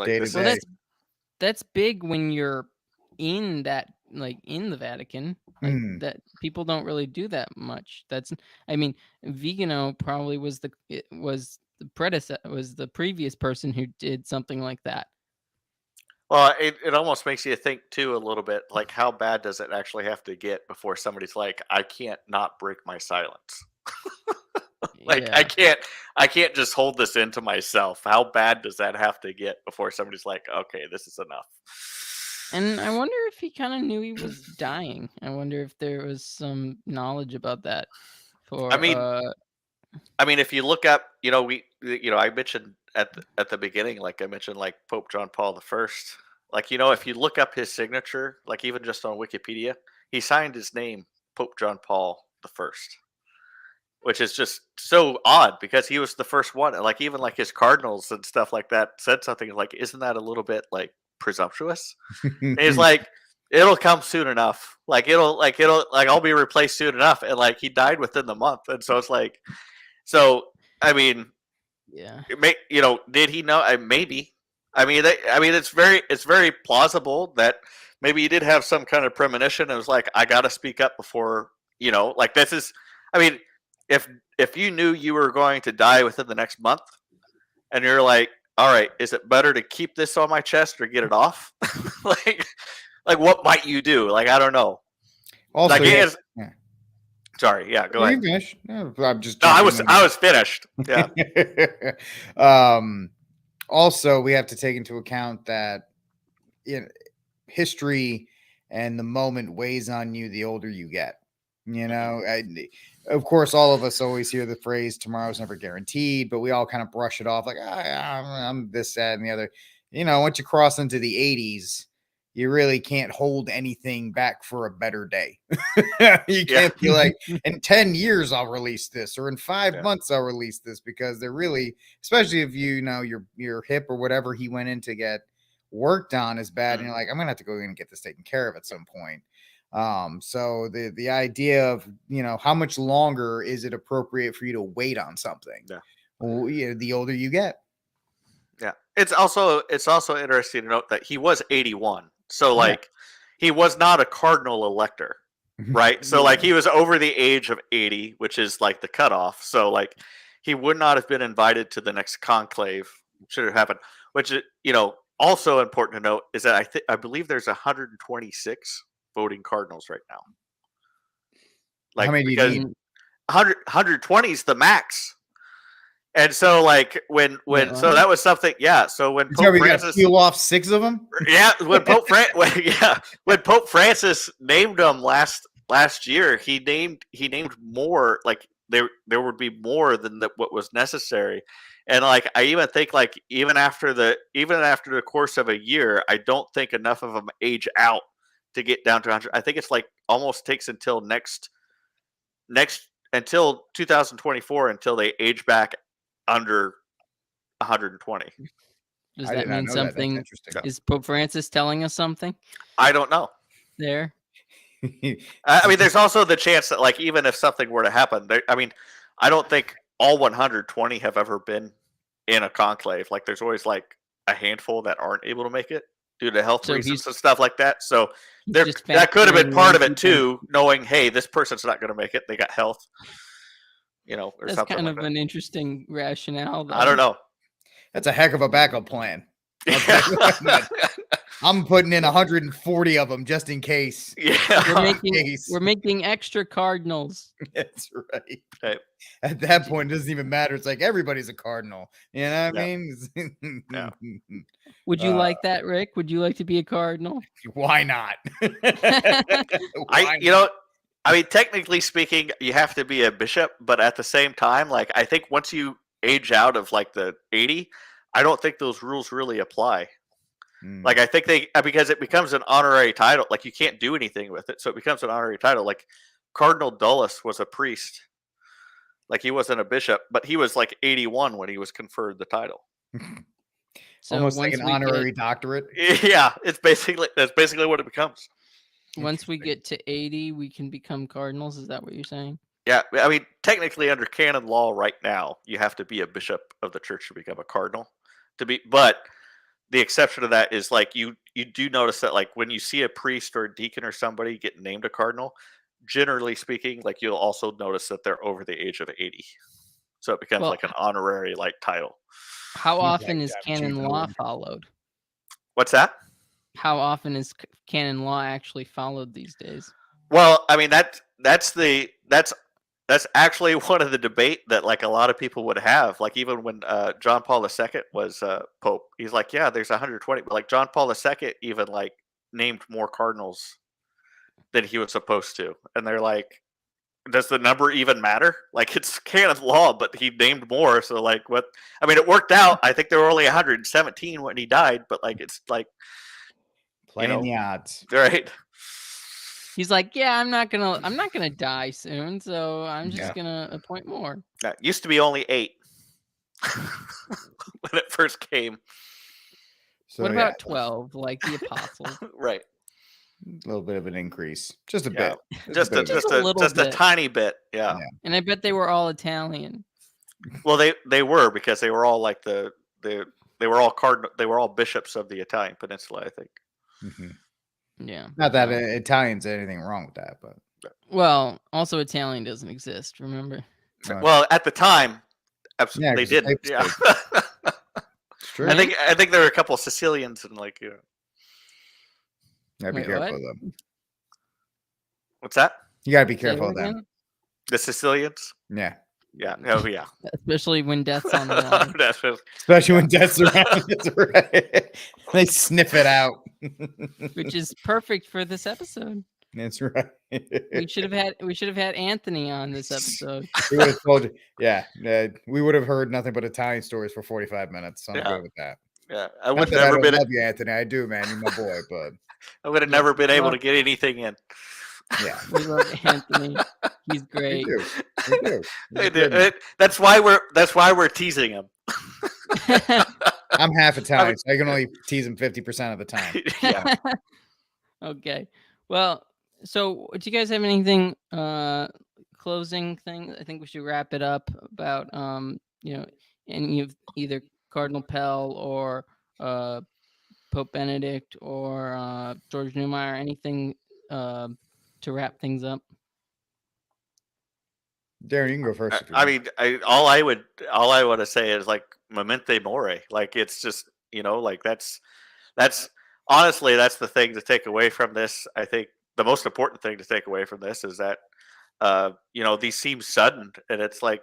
day to day. That's big when you're in that, like in the Vatican, like that people don't really do that much. I mean, Vigano probably was the previous person who did something like that. Well, it almost makes you think too a little bit, like how bad does it actually have to get before somebody's like, I can't not break my silence. Like I can't just hold this into myself. How bad does that have to get before somebody's like, okay, this is enough? And I wonder if he kind of knew he was dying. I wonder if there was some knowledge about that. I mean, if you look up, you know, I mentioned at the beginning, like I mentioned, like Pope John Paul I. Like, you know, if you look up his signature, like even just on Wikipedia, he signed his name Pope John Paul I. which is just so odd because he was the first one. And like even like his cardinals and stuff like that said something like, "Isn't that a little bit like presumptuous?" And he's like, "It'll come soon enough. Like it'll I'll be replaced soon enough." And like he died within the month, and so it's like, so I mean, Yeah. did he know? Maybe. I mean, it's very plausible that maybe he did have some kind of premonition. And was like, I got to speak up before, like this is. I mean, if you knew you were going to die within the next month, and you're like, all right, is it better to keep this on my chest or get it off? like what might you do? Like I don't know. Also, like yeah. Sorry, yeah, go ahead. Finish? No, I'm just. No, I was finished. Yeah. Also, we have to take into account that history and the moment weighs on you the older you get. Of course, all of us always hear the phrase "tomorrow's never guaranteed," but we all kind of brush it off like, I'm this, that, and the other. Once you cross into the 80s, you really can't hold anything back for a better day. You can't be like, in 10 years I'll release this, or in 5 months I'll release this, because they're really, especially if your hip or whatever he went in to get worked on is bad, and you're like, I'm gonna have to go in and get this taken care of at some point. So the idea of how much longer is it appropriate for you to wait on something? Well, the older you get. Yeah, it's also interesting to note that he was 81. So like he was not a cardinal elector, right? So like he was over the age of 80, which is like the cutoff. So like he would not have been invited to the next conclave should it happen. Which also important to note is that I believe there's 126 voting cardinals right now. Like how many do you need? 120 is the max. And so, like so that was something. Yeah. So when Pope Francis peel off 6 of them. Yeah. When Pope Francis named them last year, he named more. Like there would be more than what was necessary. And like I even think like even after the course of a year, I don't think enough of them age out to get down to 100. I think it's like almost takes until until 2024 until they age back under 120. Does that mean something? Is Pope Francis telling us something? I don't know. There. I mean, there's also the chance that, like, even if something were to happen, I don't think all 120 have ever been in a conclave. Like, there's always like a handful that aren't able to make it due to health reasons and stuff like that. So that could have been part of it too, knowing, hey, this person's not going to make it. They got health. Or that's something kind like of that. An interesting rationale, though. I don't know. That's a heck of a backup plan. I'm putting in 140 of them just in case. Yeah, we're making extra cardinals. That's right. Okay. At that point, it doesn't even matter. It's like everybody's a cardinal. You know what I mean? Yeah. Would you like that, Rick? Would you like to be a cardinal? Why not? I mean, technically speaking, you have to be a bishop, but at the same time, like I think once you age out of like the 80, I don't think those rules really apply. Like I think because it becomes an honorary title, like you can't do anything with it, so it becomes an honorary title. Like Cardinal Dulles was a priest, like he wasn't a bishop, but he was like 81 when he was conferred the title. So almost like an honorary doctorate. Yeah, that's basically what it becomes. Once we get to 80, we can become cardinals. Is that what you're saying? Yeah, I mean, technically under canon law right now, you have to be a bishop of the church to become a cardinal. But the exception to that is like you do notice that like when you see a priest or a deacon or somebody get named a cardinal, generally speaking, like you'll also notice that they're over the age of 80. So it becomes like an honorary like title. How often is canon law followed? What's that? How often is canon law actually followed these days? Well, I mean that's actually one of the debate that like a lot of people would have. Like even when John Paul II was Pope, he's like, yeah, there's 120. But like John Paul II even like named more cardinals than he was supposed to, and they're like, does the number even matter? Like it's canon law, but he named more. So like what? I mean, it worked out. I think there were only 117 when he died, but like it's like playing the odds, right? He's like, yeah, I'm not gonna die soon, so I'm just Yeah. gonna appoint more. It used to be only 8 when it first came. So What yeah, about 12, like the apostles? Right. a little bit of an increase, just a Yeah. bit. Just bit a of a little bit. tiny bit. Yeah. Yeah. And I bet they were all Italian. Well, they were, because they were all like they were all bishops of the Italian peninsula, I think. Mhm. Yeah. Not that well, Italians had anything wrong with that, but well, also Italian doesn't exist, remember? Well, at the time, yeah, they 'cause the didn't. papes Yeah. did. It's true. I think there were a couple of Sicilians and like, Gotta be Wait, careful what? of them. what's that? You gotta be Say careful that of them. again? The Sicilians? Yeah, Yeah. Oh yeah. Especially when death's on the line. That's just, especially when death's around. That's right. They sniff it out. Which is perfect for this episode. That's right. We should have had Anthony on this episode. We would have told you. Yeah, we would have heard nothing but Italian stories for 45 minutes. So I'm Yeah. good with that. yeah. I Not would that I never don't been. love you, Anthony. I do, man. You're my boy, but I would have Yeah, never been able well- to get anything in. yeah, We love Anthony. He's we great. do. We do. He's I a do. good man. That's why we're teasing him. I'm half Italian, so I can only tease him 50% of the time. Yeah. Okay. Well, so do you guys have anything closing thing? I think we should wrap it up about any of either Cardinal Pell or Pope Benedict or George Neumayr, anything to wrap things up. Darren, you can go first. If you I want. mean, all I want to say is like momente mori. Like it's just like that's honestly that's the thing to take away from this. I think the most important thing to take away from this is that these seem sudden, and it's like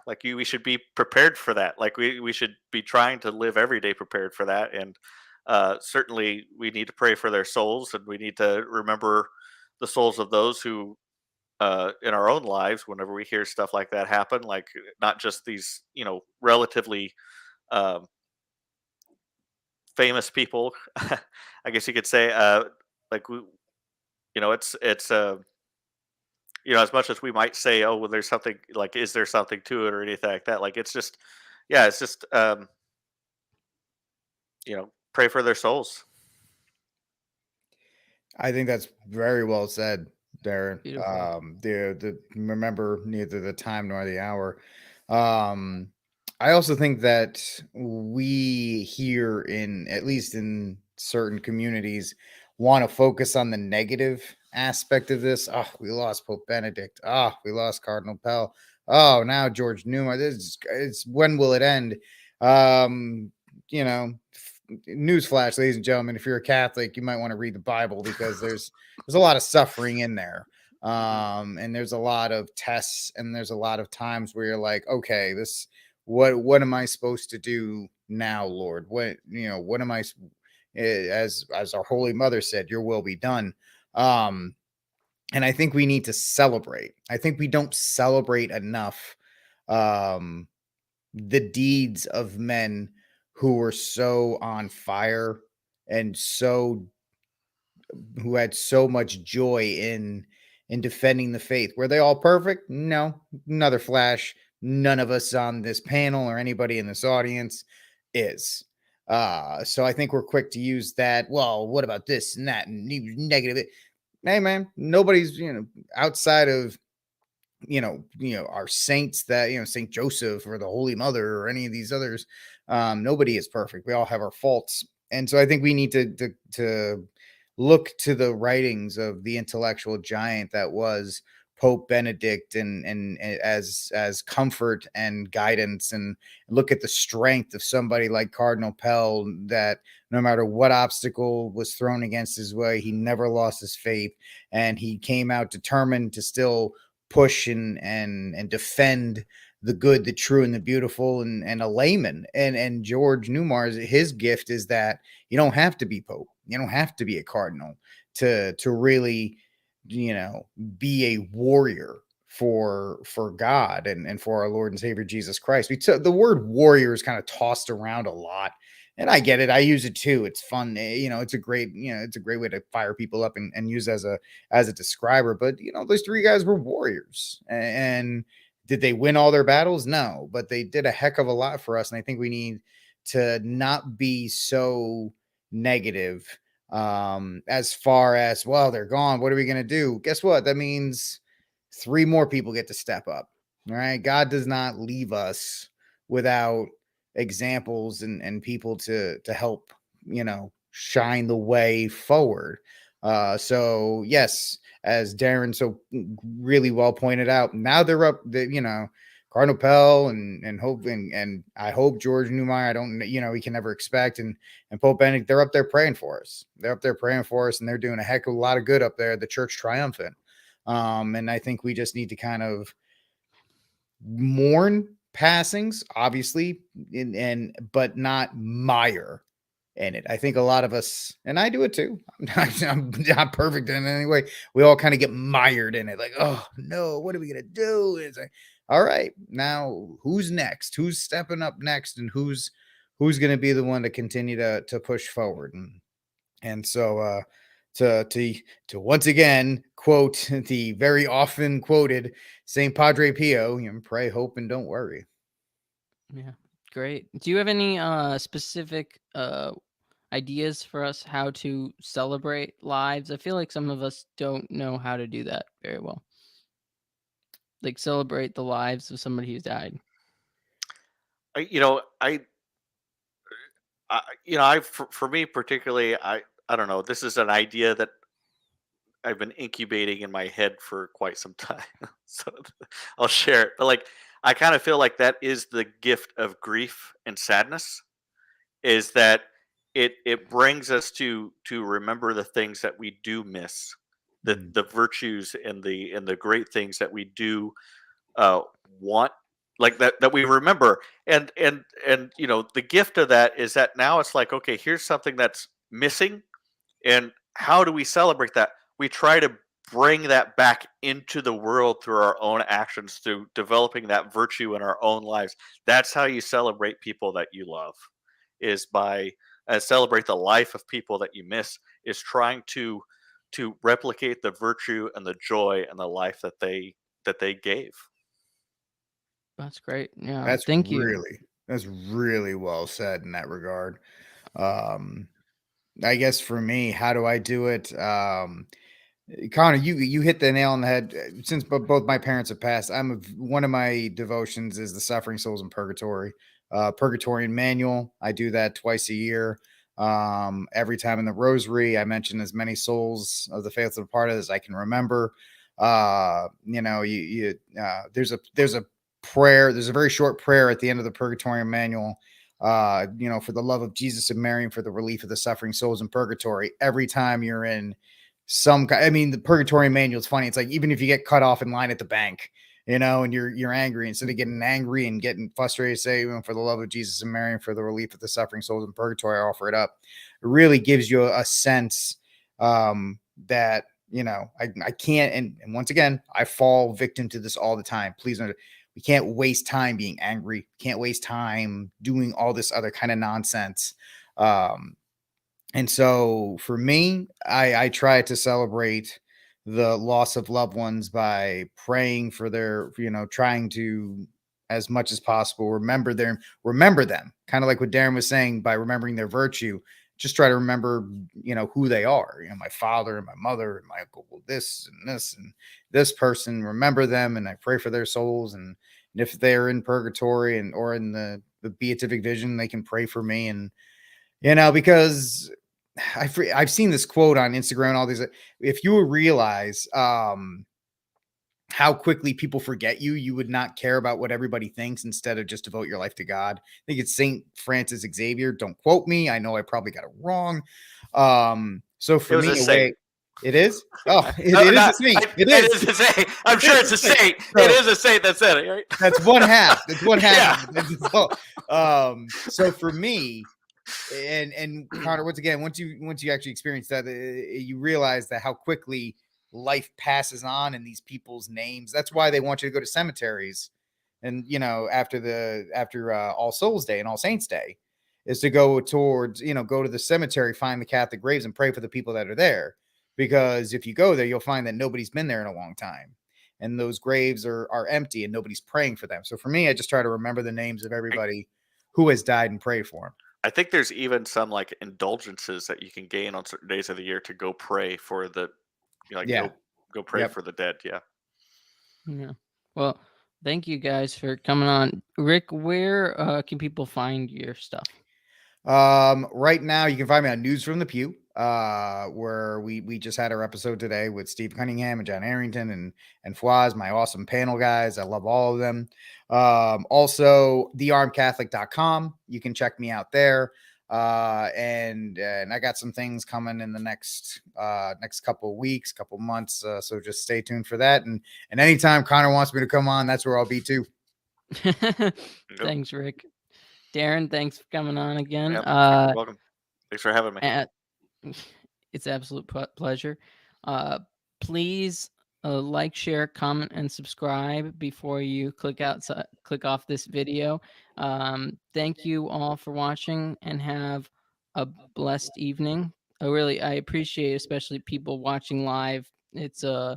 like we should be prepared for that. Like we should be trying to live every day prepared for that, and certainly we need to pray for their souls, and we need to remember the souls of those who in our own lives whenever we hear stuff like that happen, like not just these relatively um, famous people. I guess you could say like we it's as much as we might say, oh well, there's something, like is there something to it or anything like that, like it's just pray for their souls. I think that's very well said, Darren. Beautiful. The remember neither the time nor the hour. I also think that we here, in at least in certain communities, want to focus on the negative aspect of this. Oh, we lost Pope Benedict. Oh, we lost Cardinal Pell. Oh, now George Neumayr. It's when will it end? Newsflash, ladies and gentlemen, if you're a Catholic, you might want to read the Bible, because there's a lot of suffering in there. And there's a lot of tests, and there's a lot of times where you're like, okay, what am I supposed to do now, Lord? What am I, as our Holy Mother said, your will be done. And I think we need to celebrate. I think we don't celebrate enough the deeds of men who were so on fire and who had so much joy in defending the faith. Were they all perfect? No. Another flash. None of us on this panel or anybody in this audience is. So I think we're quick to use that. Well, what about this and that and negative? Hey man, nobody's outside of our saints, that Saint Joseph or the Holy Mother or any of these others. Nobody is perfect. We all have our faults, and so I think we need to look to the writings of the intellectual giant that was Pope Benedict, and as comfort and guidance, and look at the strength of somebody like Cardinal Pell, that no matter what obstacle was thrown against his way, he never lost his faith, and he came out determined to still push and defend the good, the true, and the beautiful, and a layman. And George Neumayr, his gift is that you don't have to be Pope, you don't have to be a cardinal to really be a warrior for God and for our Lord and Savior Jesus Christ. The word warrior is kind of tossed around a lot, And I get it. I use it too. It's fun. It's a great, it's a great way to fire people up and use as a describer. But those three guys were warriors. And did they win all their battles? No, but they did a heck of a lot for us. And I think we need to not be so negative as far as, well, they're gone. What are we going to do? Guess what? That means 3 more people get to step up. All right. God does not leave us without examples and people to help, shine the way forward. So yes, as Darren so really well pointed out, now they're up Cardinal Pell and hope and I hope George Neumayr, I don't we can never expect, and Pope Benedict, they're up there praying for us. They're up there praying for us, and they're doing a heck of a lot of good up there, the church triumphant. And I think we just need to kind of mourn passings, obviously, but not mire in it. I think a lot of us, and I do it too. I'm not perfect in any way. We all kind of get mired in it, like, oh no, what are we gonna do? It's like, all right, now who's next? Who's stepping up next, and who's gonna be the one to continue to push forward? And so to once again quote the very often quoted St. Padre Pio, pray, hope, and don't worry. Yeah, great. Do you have any specific ideas for us how to celebrate lives? I feel like some of us don't know how to do that very well. Like celebrate the lives of somebody who's died. For me particularly, I don't know. This is an idea that I've been incubating in my head for quite some time, so I'll share it. But like, I kind of feel like that is the gift of grief and sadness, is that it brings us to remember the things that we do miss, the virtues and the great things that we do want, like that we remember, and the gift of that is that now it's like, okay, here's something that's missing, and how do we celebrate that? We try to bring that back into the world through our own actions, through developing that virtue in our own lives. That's how you celebrate people that you love, is by celebrate the life of people that you miss, is trying to replicate the virtue and the joy and the life that they gave. That's great. Yeah, thank you. That's really well said in that regard. I guess for me, how do I do it? Connor, you hit the nail on the head. Since both my parents have passed, one of my devotions is the Suffering Souls in Purgatory, Purgatorian Manual. I do that twice a year. Every time in the Rosary, I mention as many souls of the faithful departed as I can remember. There's a prayer. There's a very short prayer at the end of the Purgatorian Manual. For the love of Jesus and Mary, and for the relief of the suffering souls in purgatory. Every time you're in the Purgatorian Manual is funny. It's like, even if you get cut off in line at the bank, and you're angry, instead of getting angry and getting frustrated, say, for the love of Jesus and Mary, and for the relief of the suffering souls in purgatory, I offer it up. It really gives you a sense that, I can't. And once again, I fall victim to this all the time. Please know, we can't waste time being angry. Can't waste time doing all this other kind of nonsense. And so for me, I try to celebrate the loss of loved ones by praying for their, trying to, as much as possible, remember them, kind of like what Darren was saying, by remembering their virtue. Just try to remember, who they are. My father and my mother and my uncle, this and this person, remember them, and I pray for their souls. And if they're in purgatory or in the beatific vision, they can pray for me. And because I've seen this quote on Instagram and all these. If you realize how quickly people forget you would not care about what everybody thinks, instead of just devote your life to God. I think it's St. Francis Xavier. Don't quote me. I know I probably got it wrong. So for me, it is. Oh, it is a saint. It is a saint. I'm sure it's a saint. It is a saint that said it. Right? That's one half. That's one half. Yeah. So for me, and Connor, once again, once you actually experience that, you realize that how quickly life passes on in these people's names. That's why they want you to go to cemeteries, and after All Souls Day and All Saints Day, is to go towards, go to the cemetery, find the Catholic graves, and pray for the people that are there. Because if you go there, you'll find that nobody's been there in a long time, and those graves are empty, and nobody's praying for them. So for me, I just try to remember the names of everybody who has died and pray for them. I think there's even some like indulgences that you can gain on certain days of the year to go pray for the, Yeah. go pray Yep. for the dead. Yeah. Yeah. Well, thank you guys for coming on. Rick, where can people find your stuff? Right now you can find me on News from the Pew, where we just had our episode today with Steve Cunningham and John Arrington and Fwaz, my awesome panel guys. I love all of them. Also thearmedcatholic.com. You can check me out there. And I got some things coming in the next couple of weeks, couple of months. So just stay tuned for that. And anytime Connor wants me to come on, that's where I'll be too. Thanks, Rick. Darren, thanks for coming on again. Yep, you're welcome. Thanks for having me. It's absolute pleasure. Please like, share, comment, and subscribe before you click off this video. Thank you all for watching, and have a blessed evening. I appreciate, especially people watching live. It's an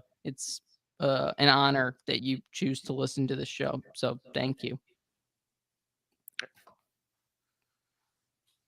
honor that you choose to listen to the show. So thank you.